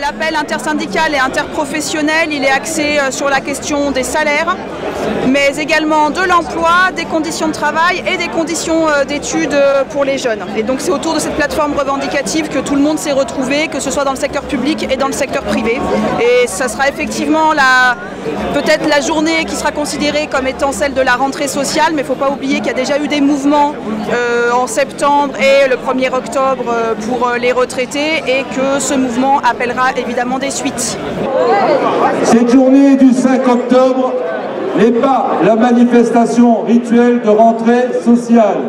l'appel intersyndical et interprofessionnel, il est axé sur la question des salaires, mais également de l'emploi, des conditions de travail et des conditions d'études pour les jeunes. Et donc c'est autour de cette plateforme revendicative que tout le monde s'est retrouvé, que ce soit dans le secteur public et dans le secteur privé. Et ça sera effectivement peut-être la journée qui sera considérée comme étant celle de la rentrée sociale, mais il ne faut pas oublier qu'il y a déjà eu des mouvements en septembre et le 1er octobre pour les retraités et que ce mouvement appellera évidemment des suites. Cette journée du 5 octobre n'est pas la manifestation rituelle de rentrée sociale.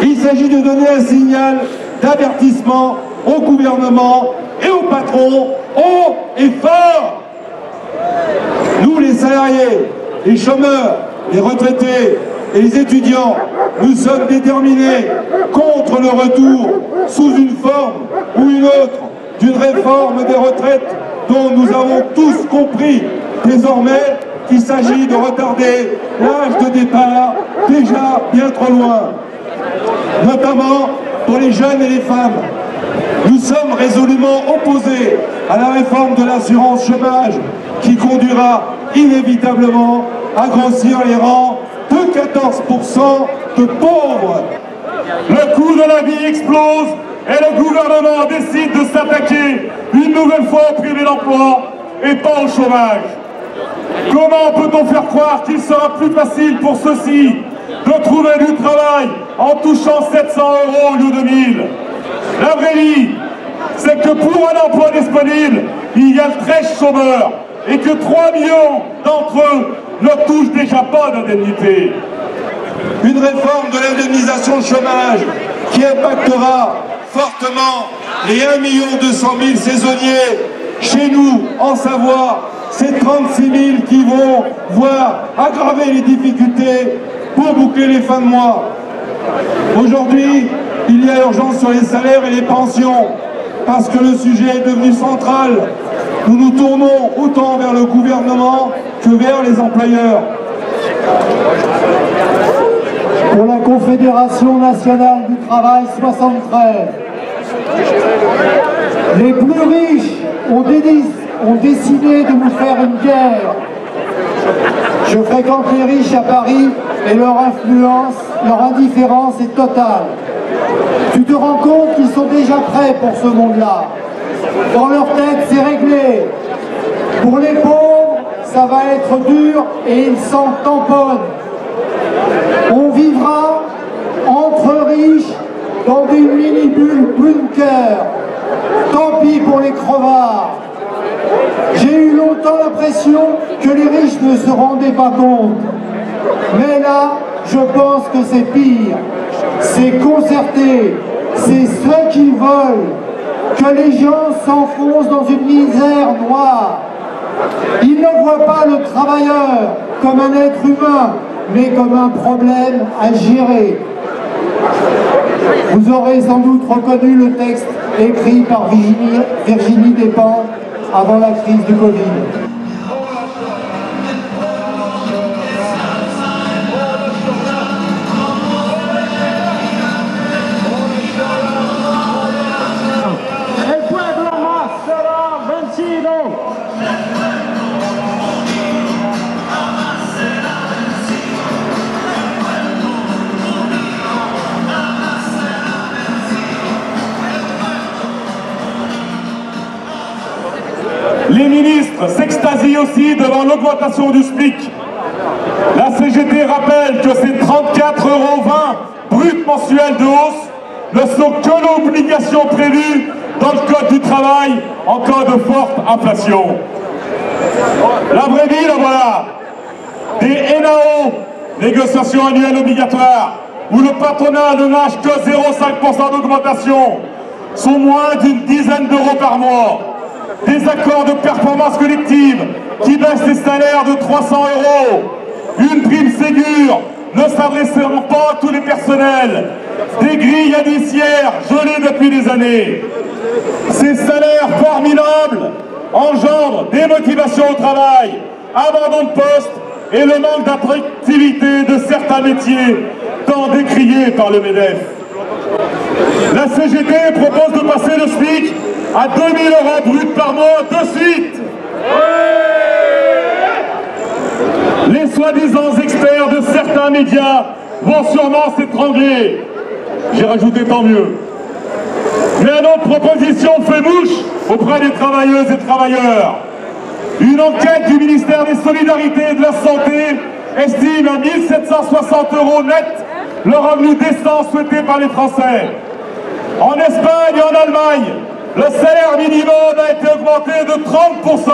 Il s'agit de donner un signal d'avertissement au gouvernement et aux patrons, haut et fort. Nous, les salariés, les chômeurs, les retraités et les étudiants, nous sommes déterminés contre le retour, sous une forme ou une autre, d'une réforme des retraites dont nous avons tous compris désormais qu'il s'agit de retarder l'âge de départ déjà bien trop loin, notamment pour les jeunes et les femmes. Nous sommes résolument opposés à la réforme de l'assurance chômage qui conduira inévitablement à grossir les rangs de 14% de pauvres. Le coût de la vie explose et le gouvernement décide de s'attaquer une nouvelle fois au privé d'emploi et pas au chômage. Comment peut-on faire croire qu'il sera plus facile pour ceux-ci de trouver du travail en touchant 700 € au lieu de 1000? La vraie vie, c'est que pour un emploi disponible, il y a 13 chômeurs et que 3 millions d'entre eux ne touchent déjà pas d'indemnité. Une réforme de l'indemnisation chômage qui impactera fortement les 1 200 000 saisonniers chez nous en Savoie, c'est 36 000 qui vont voir aggraver les difficultés pour boucler les fins de mois. Aujourd'hui, il y a urgence sur les salaires et les pensions parce que le sujet est devenu central. Nous nous tournons autant vers le gouvernement que vers les employeurs. Pour la Confédération nationale du travail 73, les plus riches ont décidé de nous faire une guerre. Je fréquente les riches à Paris et leur influence, leur indifférence est totale. Tu te rends compte qu'ils sont déjà prêts pour ce monde-là. Dans leur tête, c'est réglé. Pour les pauvres, ça va être dur et ils s'en tamponnent. On vivra entre riches dans des mini-bulles bunkers. Tant pis pour les crevards. J'ai eu longtemps l'impression que les riches ne se rendaient pas compte. Mais là, je pense que c'est pire. C'est concerté. C'est ceux qui veulent que les gens s'enfoncent dans une misère noire. Ils ne voient pas le travailleur comme un être humain, mais comme un problème à gérer. Vous aurez sans doute reconnu le texte écrit par Virginie Despentes avant la crise du Covid. Les ministres s'extasient aussi devant l'augmentation du SMIC. La CGT rappelle que ces 34,20 € brut mensuels de hausse ne sont que l'obligation prévue dans le Code du travail en cas de forte inflation. La vraie vie, la voilà. Des NAO, négociations annuelles obligatoires, où le patronat ne nage que 0,5% d'augmentation, sont moins d'une dizaine d'euros par mois. Des accords de performance collective qui baissent les salaires de 300 €. Une prime Ségur ne s'adressant pas à tous les personnels. Des grilles indiciaires gelées depuis des années. Ces salaires formidables engendrent démotivation au travail, abandon de poste et le manque d'attractivité de certains métiers, tant décriés par le MEDEF. La CGT propose de passer le SMIC à 2000 € brut par mois de suite. Les soi-disant experts de certains médias vont sûrement s'étrangler. J'ai rajouté tant mieux. Mais notre proposition fait mouche auprès des travailleuses et travailleurs. Une enquête du ministère des Solidarités et de la Santé estime à 1 760 € net le revenu décent souhaité par les Français. En Espagne et en Allemagne, le salaire minimum a été augmenté de 30%.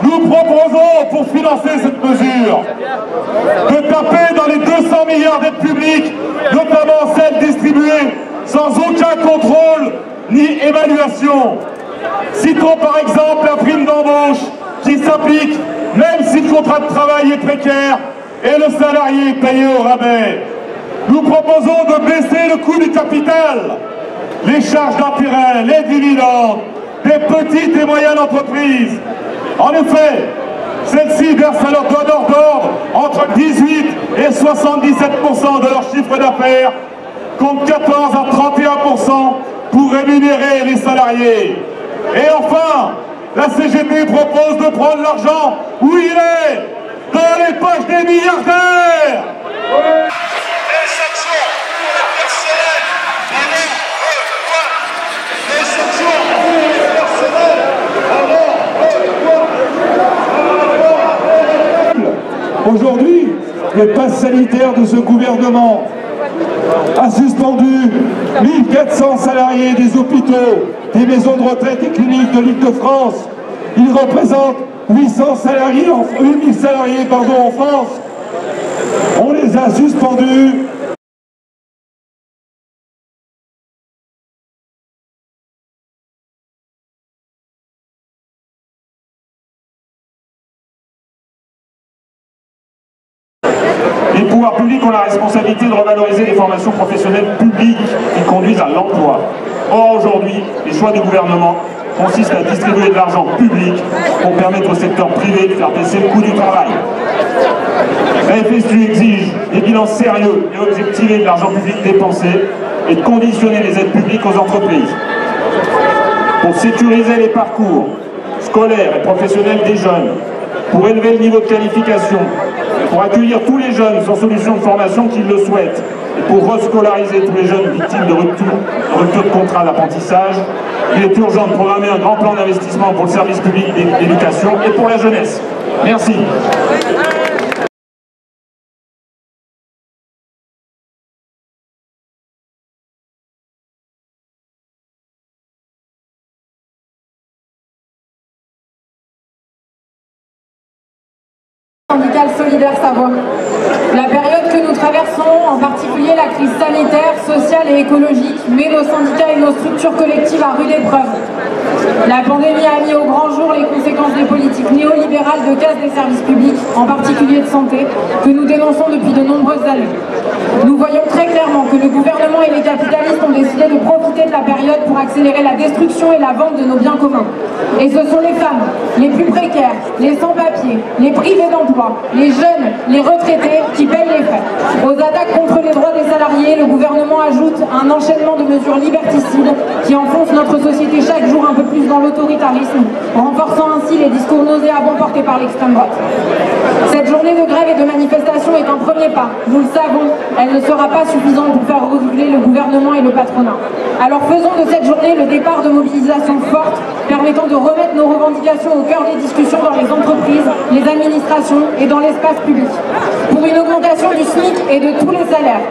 Nous proposons, pour financer cette mesure, de taper dans les 200 milliards d'aides publiques, notamment celles distribuées sans aucun contrôle ni évaluation. Citons par exemple la prime d'embauche qui s'applique même si le contrat de travail est précaire et le salarié est payé au rabais. Nous proposons de baisser le coût du capital, les charges d'intérêt, les dividendes des petites et moyennes entreprises. En effet, celles-ci versent à leur donneur d'ordre entre 18 et 77% de leur chiffre d'affaires, contre 14 à 31% pour rémunérer les salariés. Et enfin, la CGT propose de prendre l'argent où il est, dans les poches des milliardaires. Les sanctions pour le personnel, les sanctions pour le personnel, Aujourd'hui, le pass sanitaire de ce gouvernement a suspendu 1400 salariés des hôpitaux, des maisons de retraite et cliniques de l'Île-de-France. Il représente 800 salariés, 8000 salariés en France. On les a suspendus. Les pouvoirs publics ont la responsabilité de revaloriser les formations professionnelles publiques qui conduisent à l'emploi. Or, aujourd'hui, les choix du gouvernement consistent à distribuer de l'argent public pour permettre au secteur privé de faire baisser le coût du travail. La FSU exige des bilans sérieux et objectivés de l'argent public dépensé et de conditionner les aides publiques aux entreprises. Pour sécuriser les parcours scolaires et professionnels des jeunes, pour élever le niveau de qualification, pour accueillir tous les jeunes sans solution de formation qui le souhaitent, et pour rescolariser tous les jeunes victimes de rupture de contrat d'apprentissage, il est urgent de programmer un grand plan d'investissement pour le service public d'éducation et pour la jeunesse. Merci. Syndicale Solidaire Savoie. La période que nous traversons, en particulier la crise sanitaire, sociale et écologique, met nos syndicats et nos structures collectives à rude épreuve. La pandémie a mis au grand jour les conséquences des politiques néolibérales de casse des services publics, en particulier de santé, que nous dénonçons depuis de nombreuses années. Nous voyons très clairement que le gouvernement et les capitalistes ont décidé de profiter de la période pour accélérer la destruction et la vente de nos biens communs. Et ce sont les femmes, les plus précaires, les sans-papiers, les privés d'emploi, les jeunes, les retraités qui payent les frais. Aux attaques contre les droits des salariés, le gouvernement ajoute un enchaînement de mesures liberticides qui enfoncent notre société chaque jour un peu plus dans l'autoritarisme, renforçant ainsi les discours nauséabonds portés par l'extrême droite. Cette journée de grève et de manifestation est un premier pas. Nous le savons, elle ne sera pas suffisante pour faire reculer le gouvernement et le patronat. Alors faisons de cette journée le départ de mobilisation forte, permettant de remettre nos revendications au cœur des discussions dans les entreprises, les administrations et dans l'espace public. Pour une augmentation du SMIC et de tous les salaires.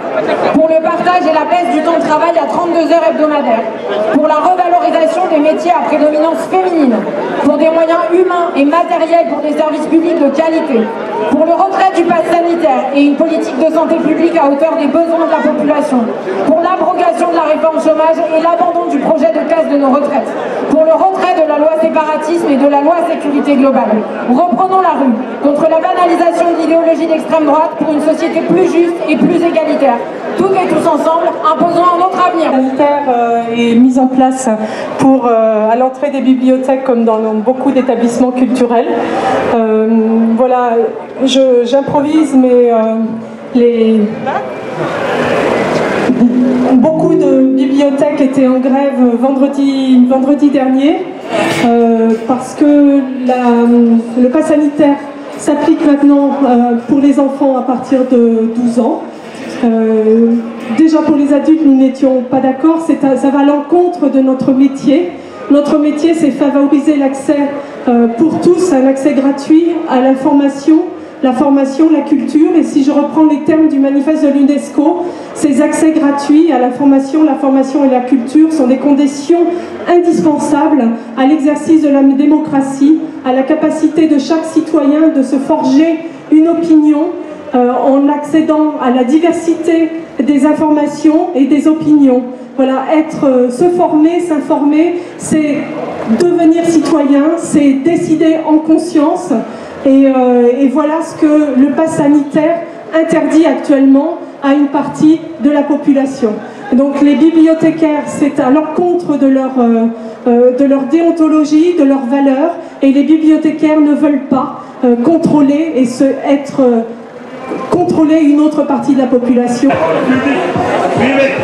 Pour le partage et la baisse du temps de travail à 32 heures hebdomadaires. Pour la revalorisation des métiers à prédominance féminine. Pour des moyens humains et matériels pour des services publics de qualité. Pour le retrait du pass sanitaire et une politique de santé publique à hauteur des besoins de la population. Pour l'abrogation de la réforme chômage et l'abandon du projet de casse de nos retraites. Pour le retrait de la loi séparatisme et de la loi sécurité globale. Reprenons la rue contre la banalisation de l'idéologie d'extrême droite pour une société plus juste et plus égalitaire. Toutes et tous ensemble, imposons un autre avenir. Sanitaire est mise en place pour, à l'entrée des bibliothèques comme dans beaucoup d'établissements culturels. Voilà, j'improvise, mais beaucoup de bibliothèques étaient en grève vendredi dernier parce que le pass sanitaire s'applique maintenant pour les enfants à partir de 12 ans. Déjà pour les adultes, nous n'étions pas d'accord, ça va à l'encontre de notre métier. Notre métier, c'est favoriser l'accès pour tous, un accès gratuit à l'information, la formation, la culture. Et si je reprends les termes du manifeste de l'UNESCO, ces accès gratuits à la formation et la culture sont des conditions indispensables à l'exercice de la démocratie, à la capacité de chaque citoyen de se forger une opinion en accédant à la diversité des informations et des opinions. Voilà, se former, s'informer, c'est devenir citoyen, c'est décider en conscience. Et voilà ce que le pass sanitaire interdit actuellement à une partie de la population. Donc les bibliothécaires, c'est à l'encontre de leur déontologie, de leurs valeurs, et les bibliothécaires ne veulent pas contrôler et contrôler une autre partie de la population. Privé,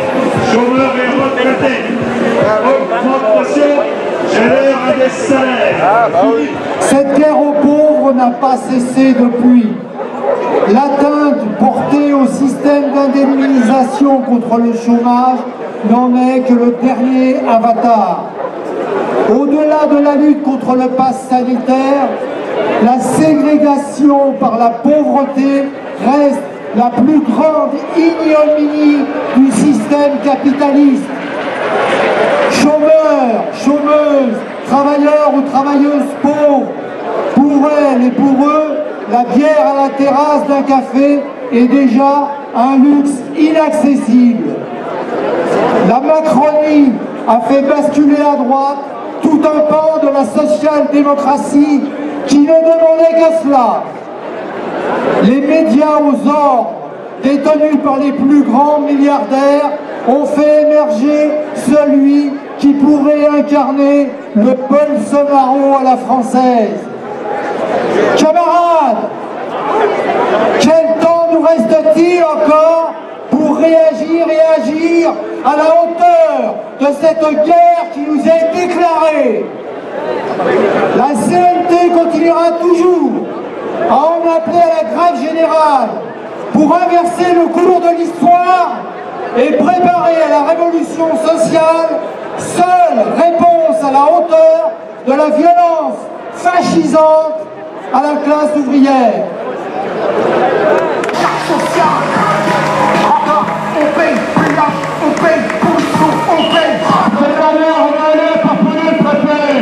chômeurs et retraités, augmentation génère des salaires. Cette guerre aux pauvres n'a pas cessé depuis. L'atteinte portée au système d'indemnisation contre le chômage n'en est que le dernier avatar. Au-delà de la lutte contre le pass sanitaire, la ségrégation par la pauvreté reste la plus grande ignominie du système capitaliste. Chômeurs, chômeuses, travailleurs ou travailleuses pauvres, pour elles et pour eux, la bière à la terrasse d'un café est déjà un luxe inaccessible. La Macronie a fait basculer à droite tout un pan de la social-démocratie qui ne demandait que cela. Les médias aux ordres, détenus par les plus grands milliardaires, ont fait émerger celui qui pourrait incarner le Bolsonaro à la française. Camarades, quel temps nous reste-t-il encore pour réagir et agir à la hauteur de cette guerre qui nous est déclarée? La CNT continuera toujours à en appeler à la grève générale pour inverser le cours de l'histoire et préparer à la révolution sociale, seule réponse à la hauteur de la violence fascisante à la classe ouvrière. On paye, on paye, on paye. Cette année, on va aller parfouiller le préfet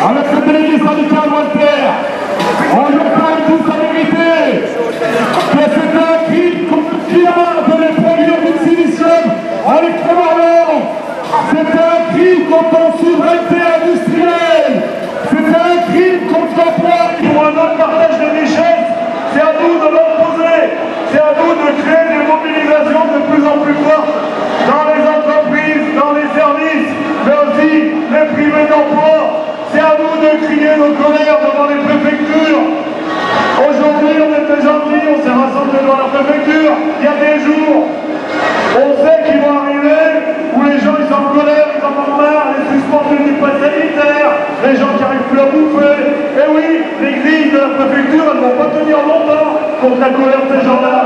avec le délégué syndical Walter. On lui parle tous la vérité, que c'est un crime contre le climat de les produire du silicium en les prévarant. C'est un crime contre la souveraineté industrielle. C'est un crime contre l'emploi. Pour un autre partage des richesses, c'est à nous de l'opposer. C'est à nous de créer des mobilisations de plus en plus fortes dans les entreprises, dans les services, mais aussi les privés d'emploi. C'est à nous de crier nos colères devant les préfectures. Aujourd'hui, on était gentils, on s'est rassemblés devant la préfecture. Il y a des jours, on sait qu'ils vont arriver, où les gens ils sont en colère, ils en ont marre, les suspendus du pass sanitaire, les gens qui n'arrivent plus à bouffer. Et oui, les grilles de la préfecture, elles ne vont pas tenir longtemps contre la colère de ces gens-là.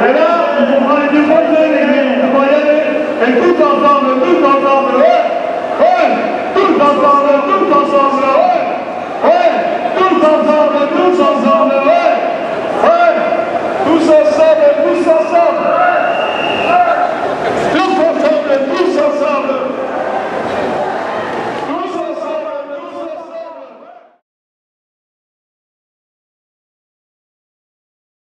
Et là, ils vont aller déposer les grilles, ils vont y aller. Et tout ensemble, tout ensemble, tout ensemble.